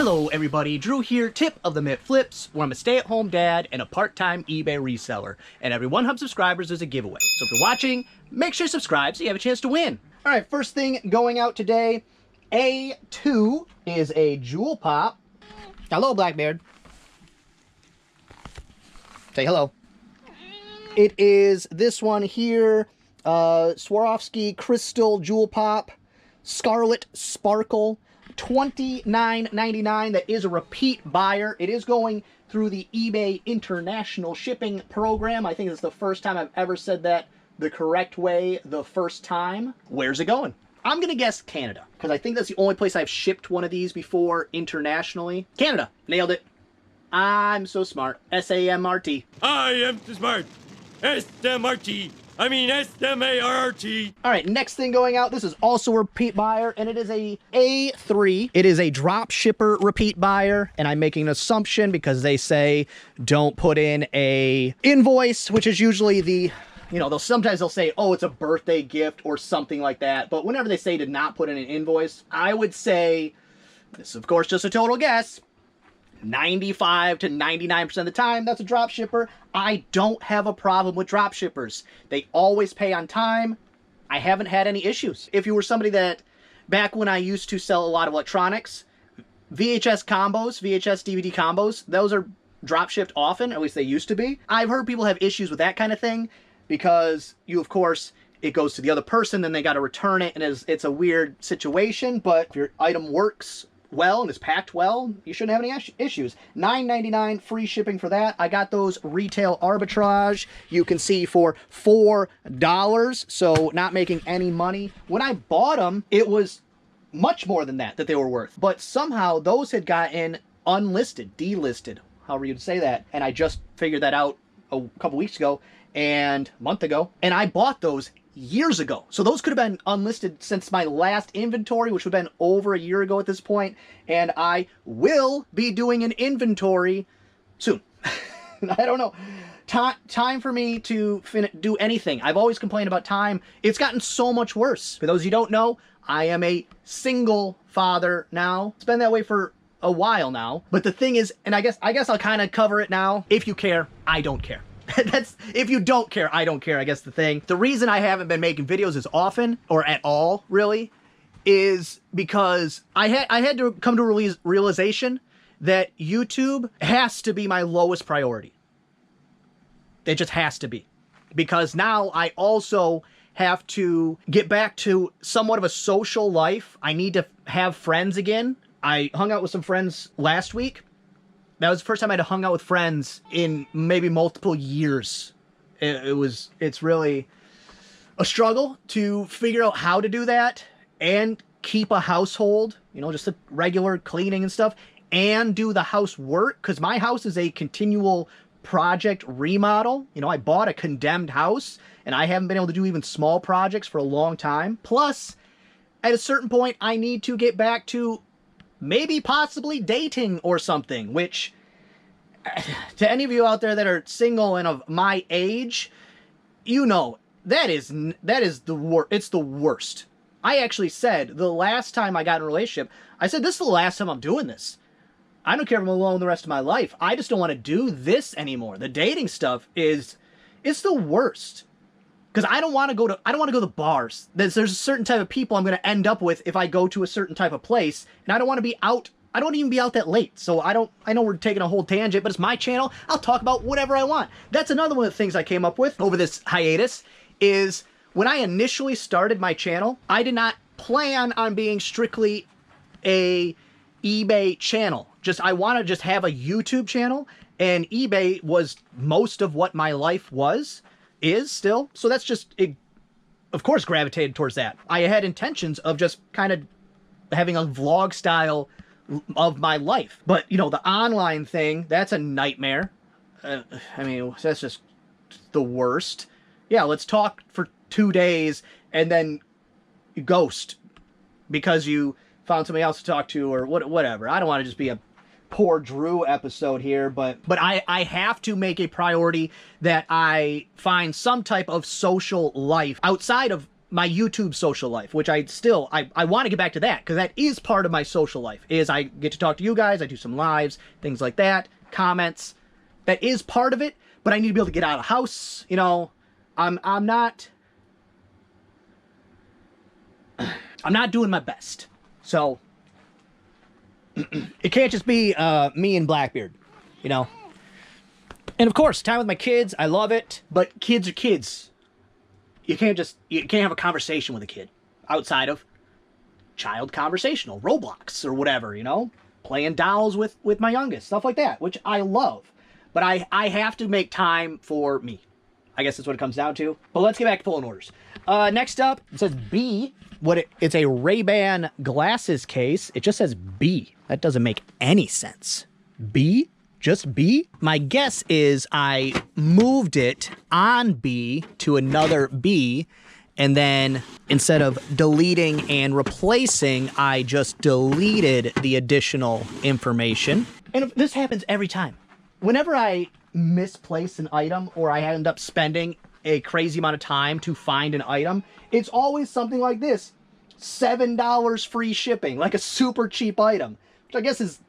Hello everybody, Drew here, tip of the Mitt Flips, where I'm a stay-at-home dad and a part-time eBay reseller. And every 100 subscribers is a giveaway. So if you're watching, make sure you subscribe so you have a chance to win. Alright, first thing going out today, A2 is a jewel pop. Hello, Blackbeard. Say hello. It is this one here, Swarovski Crystal Jewel Pop, Scarlet Sparkle. $29.99. That is a repeat buyer. It is going through the eBay international shipping program. I think it's the first time I've ever said that the correct way the first time. Where's it going? I'm gonna guess Canada, because I think that's the only place I've shipped one of these before internationally. Canada. Nailed it. I'm so smart. S-A-M-R-T. I am smart. S-M-R-T. I mean S-M-A-R-T. All right, next thing going out. This is also a repeat buyer, and it is a A3. It is a drop shipper repeat buyer, and I'm making an assumption because they say don't put in a invoice, which is usually the, you know, sometimes they'll say, oh, it's a birthday gift or something like that. But whenever they say to not put in an invoice, I would say, this is of course just a total guess, 95 to 99% of the time, that's a drop shipper. I don't have a problem with drop shippers. They always pay on time. I haven't had any issues. If you were somebody that, back when I used to sell a lot of electronics, VHS combos, VHS DVD combos, those are drop shipped often, or at least they used to be. I've heard people have issues with that kind of thing because you, of course, it goes to the other person, then they got to return it, and it's a weird situation. But if your item works well and is packed well, you shouldn't have any issues. $9.99 free shipping for that. I got those retail arbitrage, you can see, for $4, so not making any money. When I bought them, it was much more than that they were worth, but somehow those had gotten unlisted, delisted, however you'd say that, and I just figured that out a couple weeks ago and a month ago, and I bought those years ago. So those could have been unlisted since my last inventory, which would have been over a year ago at this point, and I will be doing an inventory soon. I don't know. Time for me to do anything. I've always complained about time. It's gotten so much worse. For those of you who don't know, I am a single father now. It's been that way for a while now. But the thing is, and I guess I'll kind of cover it now. If you care, I don't care. That's, if you don't care, I don't care, I guess the thing. The reason I haven't been making videos as often, or at all, really, is because I had to come to a realization that YouTube has to be my lowest priority. It just has to be. Because now I also have to get back to somewhat of a social life. I need to have friends again. I hung out with some friends last week. That was the first time I'd hung out with friends in maybe multiple years. It's really a struggle to figure out how to do that and keep a household, you know, just a regular cleaning and stuff, and do the housework, because my house is a continual project remodel. You know, I bought a condemned house and I haven't been able to do even small projects for a long time. Plus, at a certain point, I need to get back to maybe possibly dating or something, which, to any of you out there that are single and of my age, you know, that is the worst. It's the worst. I actually said the last time I got in a relationship, I said, this is the last time I'm doing this. I don't care if I'm alone the rest of my life. I just don't want to do this anymore. The dating stuff it's the worst. Because I don't want to go to bars. There's a certain type of people I'm going to end up with if I go to a certain type of place, and I don't want to be out. I don't even be out that late. So I know we're taking a whole tangent, but it's my channel. I'll talk about whatever I want. That's another one of the things I came up with over this hiatus, is when I initially started my channel, I did not plan on being strictly a eBay channel. I want to just have a YouTube channel, and eBay was most of what my life is still. So that's just, it, of course, gravitated towards that. I had intentions of just kind of having a vlog style of my life. But, you know, the online thing, that's a nightmare. I mean, that's just the worst. Yeah, let's talk for 2 days and then you ghost because you found somebody else to talk to or whatever. I don't want to just be a poor Drew episode here, but I have to make a priority that I find some type of social life outside of my YouTube social life, which I want to get back to that, because that is part of my social life, is I get to talk to you guys, I do some lives, things like that, comments. That is part of it, but I need to be able to get out of the house. You know, I'm not doing my best. So it can't just be me and Blackbeard, you know. And of course, time with my kids, I love it, but kids are kids. You can't have a conversation with a kid outside of child conversational, Roblox or whatever, you know, playing dolls with my youngest, stuff like that, which I love. But I have to make time for me. I guess that's what it comes down to. But let's get back to pulling orders. Next up, it says B. It's a Ray-Ban glasses case. It just says B. That doesn't make any sense. B? Just B? My guess is I moved it on B to another B, and then instead of deleting and replacing, I just deleted the additional information. And this happens every time. Whenever I misplace an item or I end up spending a crazy amount of time to find an item, it's always something like this. $7 free shipping, like a super cheap item, which I guess is,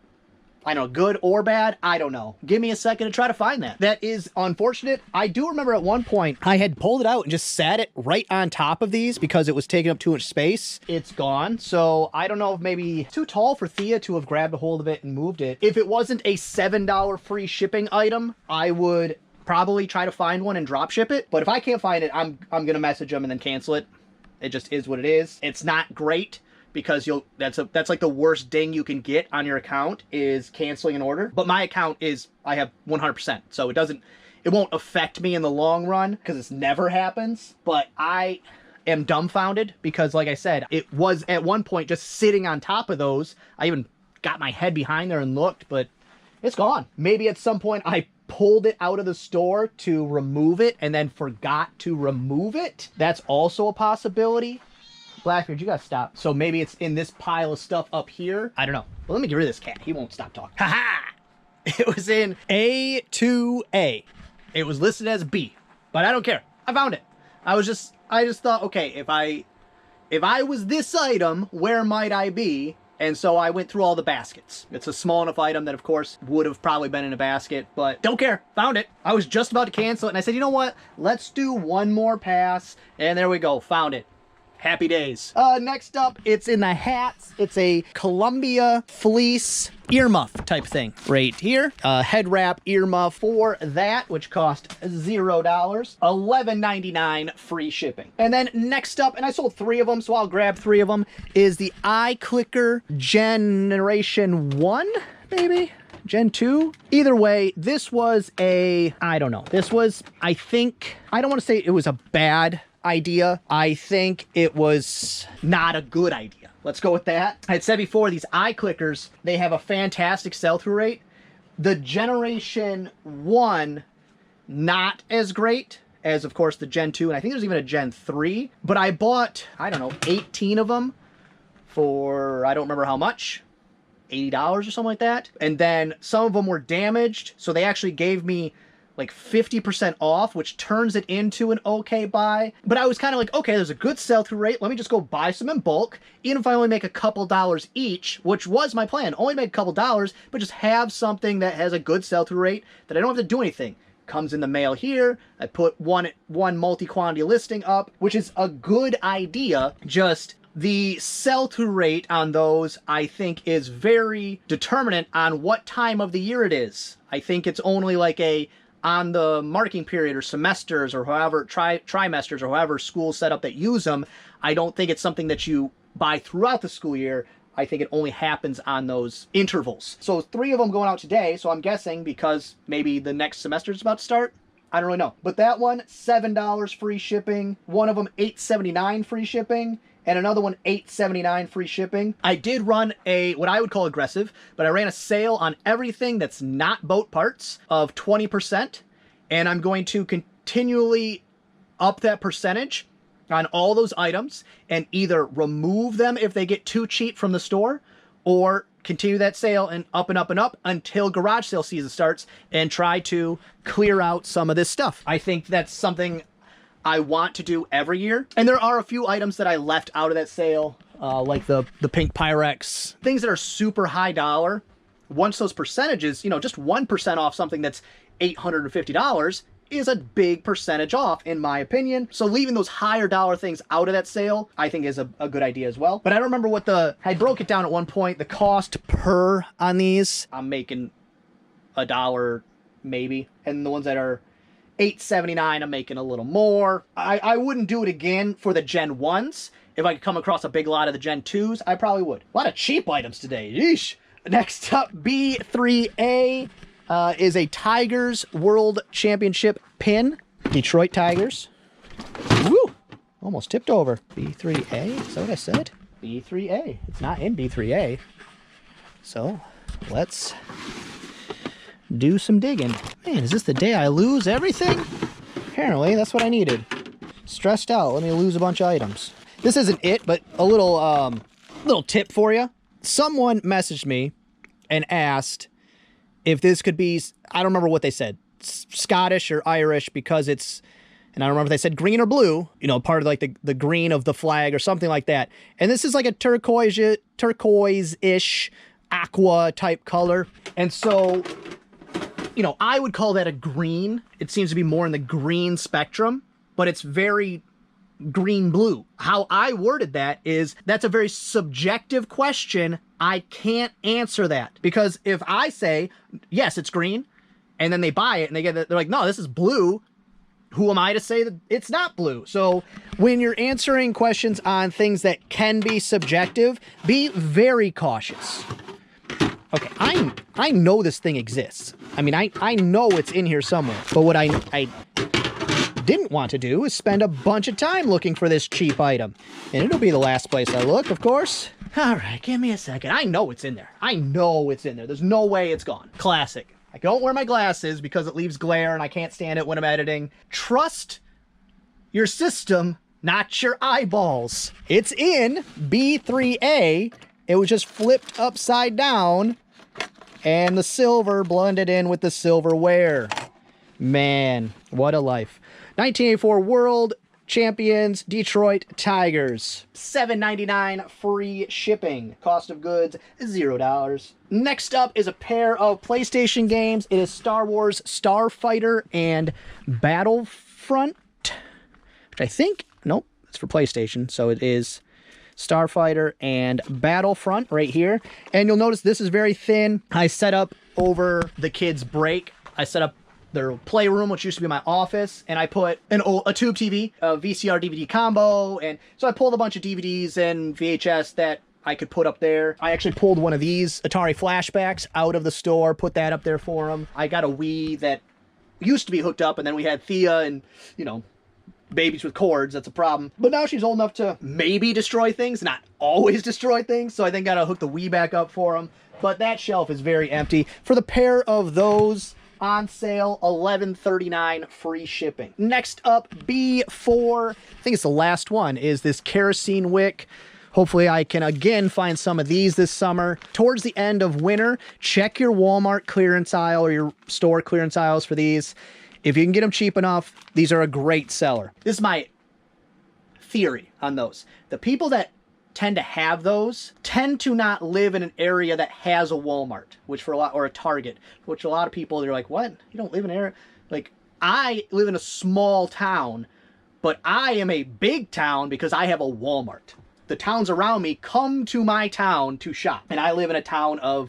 I don't know, good or bad. I don't know. Give me a second to try to find that. That is unfortunate. I do remember at one point I had pulled it out and just sat it right on top of these because it was taking up too much space. It's gone. So I don't know if maybe too tall for Thea to have grabbed a hold of it and moved it. If it wasn't a $7 free shipping item, I would probably try to find one and drop ship it. But if I can't find it, I'm going to message them and then cancel it. It just is what it is. It's not great, because that's like the worst ding you can get on your account is canceling an order. But my account is, I have 100%, so it won't affect me in the long run because this never happens. But I am dumbfounded because, like I said, it was at one point just sitting on top of those. I even got my head behind there and looked, but it's gone. Maybe at some point I pulled it out of the store to remove it and then forgot to remove it. That's also a possibility. Blackbeard, you gotta stop. So maybe it's in this pile of stuff up here. I don't know. Well, let me get rid of this cat. He won't stop talking. Ha-ha! It was in A2A. It was listed as B, but I don't care. I found it. I just thought, okay, if I was this item, where might I be? And so I went through all the baskets. It's a small enough item that, of course, would have probably been in a basket, but don't care. Found it. I was just about to cancel it, and I said, you know what? Let's do one more pass. And there we go. Found it. Happy days. Next up, it's in the hats. It's a Columbia fleece earmuff type thing right here. Head wrap earmuff for that, which cost $0. $11.99 free shipping. And then next up, and I sold 3 of them, so I'll grab 3 of them, is the iClicker Generation 1, maybe? Gen 2? Either way, this was I don't know. This was, I think, I don't want to say it was a bad idea. I think it was not a good idea. Let's go with that. I had said before, these iClickers, they have a fantastic sell-through rate. The Generation 1, not as great as, of course, the Gen 2, and I think there's even a Gen 3. But I bought, I don't know, 18 of them for, I don't remember how much, $80 or something like that. And then some of them were damaged, so they actually gave me like 50% off, which turns it into an okay buy. But I was kind of like, okay, there's a good sell-through rate. Let me just go buy some in bulk, even if I only make a couple dollars each, which was my plan. Only make a couple dollars, but just have something that has a good sell-through rate that I don't have to do anything. Comes in the mail here. I put one multi-quantity listing up, which is a good idea. Just the sell-through rate on those, I think, is very determinant on what time of the year it is. I think it's only like on the marking period or semesters or however, trimesters or however schools set up that use them. I don't think it's something that you buy throughout the school year. I think it only happens on those intervals. So 3 of them going out today, so I'm guessing because maybe the next semester is about to start. I don't really know. But that one, $7 free shipping. One of them, $8.79 free shipping. And another one, $8.79 free shipping. I did run what I would call aggressive, but I ran a sale on everything that's not boat parts of 20%. And I'm going to continually up that percentage on all those items and either remove them if they get too cheap from the store, or continue that sale and up and up and up until garage sale season starts and try to clear out some of this stuff. I think that's something I want to do every year. And there are a few items that I left out of that sale, like the pink Pyrex, things that are super high dollar. Once those percentages, you know, just 1% off something that's $850 is a big percentage off, in my opinion. So leaving those higher dollar things out of that sale, I think is a good idea as well. But I don't remember what I broke it down at one point, the cost per on these. I'm making $1 maybe. And the ones that are $8.79, I'm making a little more. I wouldn't do it again for the Gen 1s. If I could come across a big lot of the Gen 2s, I probably would. A lot of cheap items today. Yeesh. Next up, B3A is a Tigers World Championship pin. Detroit Tigers. Woo! Almost tipped over. B3A? Is that what I said? B3A. It's not in B3A. So, let's do some digging. Man, is this the day I lose everything? Apparently, that's what I needed. Stressed out. Let me lose a bunch of items. This isn't it, but a little tip for you. Someone messaged me and asked if this could be, I don't remember what they said, Scottish or Irish, because it's, and I don't remember if they said green or blue, you know, part of like the green of the flag or something like that. And this is like a turquoise-ish aqua type color. And so, you know, I would call that a green. It seems to be more in the green spectrum, but it's very green-blue. How I worded that is, that's a very subjective question. I can't answer that, because if I say, yes, it's green, and then they buy it and they're like, no, this is blue, who am I to say that it's not blue? So when you're answering questions on things that can be subjective, be very cautious. Okay, I know this thing exists. I mean, I know it's in here somewhere, but what I didn't want to do is spend a bunch of time looking for this cheap item. And it'll be the last place I look, of course. All right, give me a second. I know it's in there. I know it's in there. There's no way it's gone. Classic. I don't wear my glasses because it leaves glare and I can't stand it when I'm editing. Trust your system, not your eyeballs. It's in B3A. It was just flipped upside down and the silver blended in with the silverware. Man, what a life. 1984 World Champions Detroit Tigers. $7.99 free shipping. Cost of goods, $0. Next up is a pair of PlayStation games. It is Star Wars Starfighter and Battlefront, which I think, nope, it's for PlayStation. So it is Starfighter and Battlefront right here. And you'll notice this is very thin. I set up over the kids' break. I set up their playroom, which used to be my office, and I put a tube TV, a VCR DVD combo, and so I pulled a bunch of DVDs and VHS that I could put up there. I actually pulled one of these Atari flashbacks out of the store, put that up there for them. I got a Wii that used to be hooked up, and then we had Thea and, you know, babies with cords, that's a problem. But now she's old enough to maybe destroy things, not always destroy things, so I think gotta hook the Wii back up for them. But that shelf is very empty. For the pair of those, on sale, $11.39 free shipping. Next up, B4, I think it's the last one, is this kerosene wick. Hopefully I can again find some of these this summer. Towards the end of winter, check your Walmart clearance aisle or your store clearance aisles for these. If you can get them cheap enough, these are a great seller. This is my theory on those. The people that tend to have those tend to not live in an area that has a Walmart, which for a lot, or a Target, which a lot of people, they're like, what? You don't live in an area? Like, I live in a small town, but I am a big town because I have a Walmart. The towns around me come to my town to shop, and I live in a town of,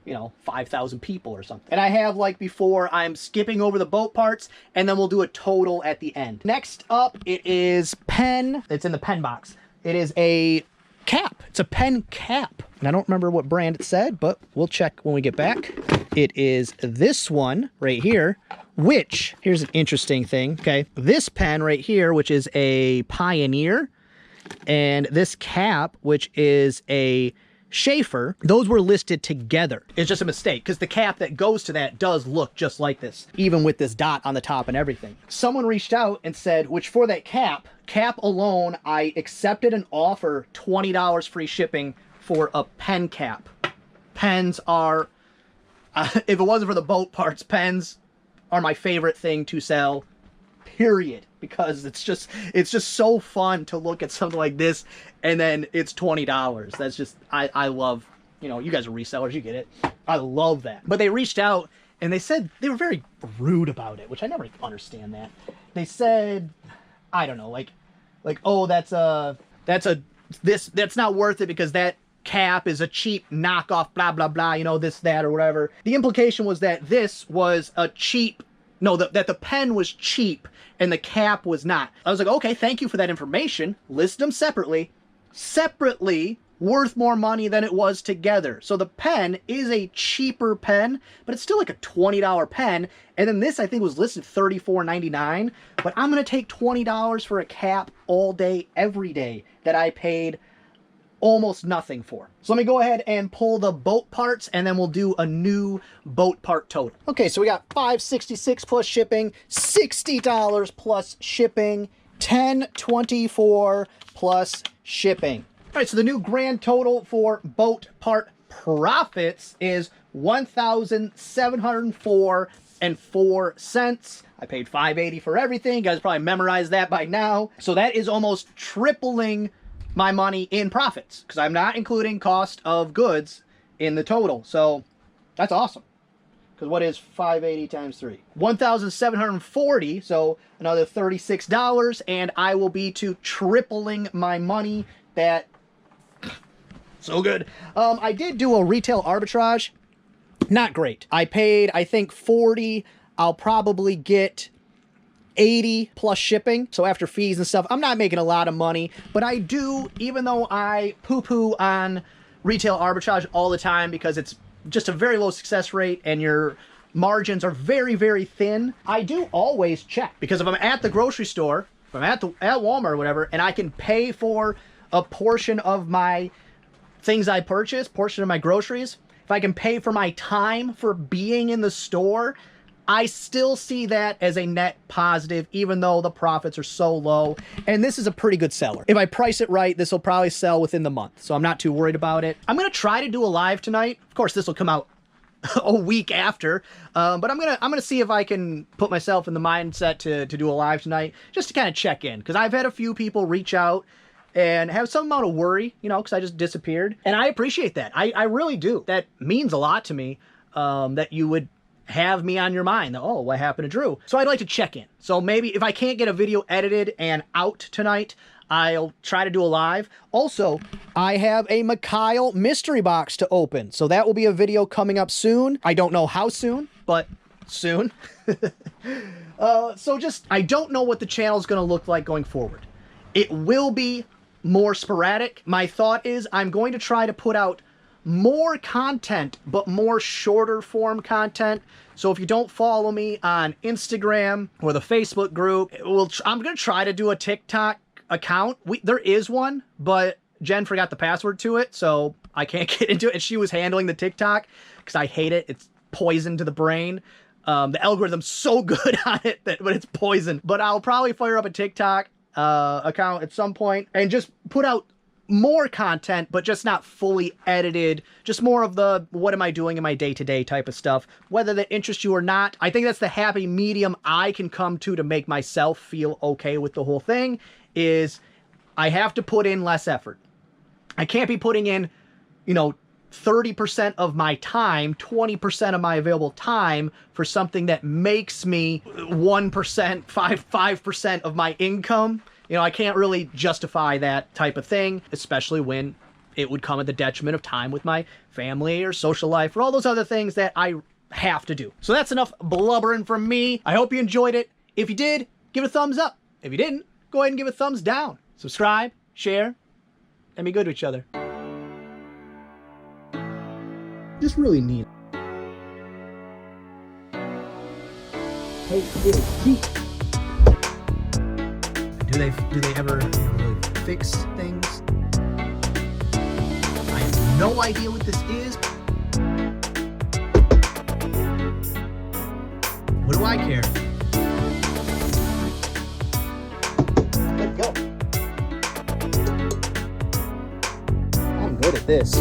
you know, 5,000 people or something. And I have, like before, I'm skipping over the boat parts, and then we'll do a total at the end. Next up, it is pen. It's in the pen box. It is a cap. It's a pen cap. And I don't remember what brand it said, but we'll check when we get back. It is this one right here, which, here's an interesting thing, okay? This pen right here, which is a Pioneer, and this cap, which is a Schaefer, those were listed together. It's just a mistake, because the cap that goes to that does look just like this, even with this dot on the top and everything. Someone reached out and said, which for that cap alone, I accepted an offer, $20 free shipping for a pen cap. Pens are, if it wasn't for the boat parts, pens are my favorite thing to sell period, because it's just so fun to look at something like this and then it's $20. That's just, I love, you know, you guys are resellers, you get it. I love that. But they reached out and they said they were very rude about it, which I never understand that. They said, I don't know, like, oh, that's not worth it because that cap is a cheap knockoff, blah, blah, blah, you know, this, that, or whatever. The implication was that this was a cheap, no, that the pen was cheap and the cap was not. I was like, okay, thank you for that information. List them separately. Separately, worth more money than it was together. So the pen is a cheaper pen, but it's still like a $20 pen. And then this, I think, was listed $34.99. But I'm going to take $20 for a cap all day, every day that I paid almost nothing for. So let me go ahead and pull the boat parts and then we'll do a new boat part total. Okay, so we got $566 plus shipping, $60 plus shipping, $10.24 plus shipping. All right, so the new grand total for boat part profits is $1,704.04. I paid $5.80 for everything. You guys probably memorized that by now. So that is almost tripling my money in profits because I'm not including cost of goods in the total. So that's awesome. Because what is 580 times 3? 1,740, so another $36, and I will be to tripling my money. That so good. I did do a retail arbitrage. Not great. I paid, I think, 40. I'll probably get 80 plus shipping. So after fees and stuff, I'm not making a lot of money, but I do, even though I poo-poo on retail arbitrage all the time because it's just a very low success rate and your margins are very, very thin, I do always check. Because if I'm at the grocery store, if I'm at Walmart or whatever, and I can pay for a portion of my things I purchase, portion of my groceries, if I can pay for my time for being in the store, I still see that as a net positive, even though the profits are so low. And this is a pretty good seller. If I price it right, this will probably sell within the month. So I'm not too worried about it. I'm going to try to do a live tonight. Of course, this will come out a week after. But I'm gonna see if I can put myself in the mindset to do a live tonight, just to kind of check in. Because I've had a few people reach out and have some amount of worry, you know, because I just disappeared. And I appreciate that. I really do. That means a lot to me, that you would have me on your mind. Oh, what happened to Drew? So I'd like to check in. So maybe if I can't get a video edited and out tonight, I'll try to do a live. Also, I have a Mikhail mystery box to open. So that will be a video coming up soon. I don't know how soon, but soon. So just, I don't know what the channel is going to look like going forward. It will be more sporadic. My thought is I'm going to try to put out more content, but more shorter form content. So if you don't follow me on Instagram or the Facebook group, I'm going to try to do a TikTok account. There is one, but Jen forgot the password to it, so I can't get into it. And she was handling the TikTok because I hate it. It's poison to the brain. The algorithm's so good on it, but it's poison. But I'll probably fire up a TikTok account at some point and just put out more content, but just not fully edited, just more of the what am I doing in my day-to-day type of stuff, whether that interests you or not. I think that's the happy medium I can come to make myself feel okay with the whole thing, is I have to put in less effort. I can't be putting in, you know, 30% of my time, 20% of my available time for something that makes me 1%, 5% of my income. You know, I can't really justify that type of thing, especially when it would come at the detriment of time with my family or social life or all those other things that I have to do. So that's enough blubbering from me. I hope you enjoyed it. If you did, give it a thumbs up. If you didn't, go ahead and give it a thumbs down. Subscribe, share, and be good to each other. Just really neat. Hey, little feet. Do they ever really fix things? I have no idea what this is. What do I care? Let go. I'm good at this.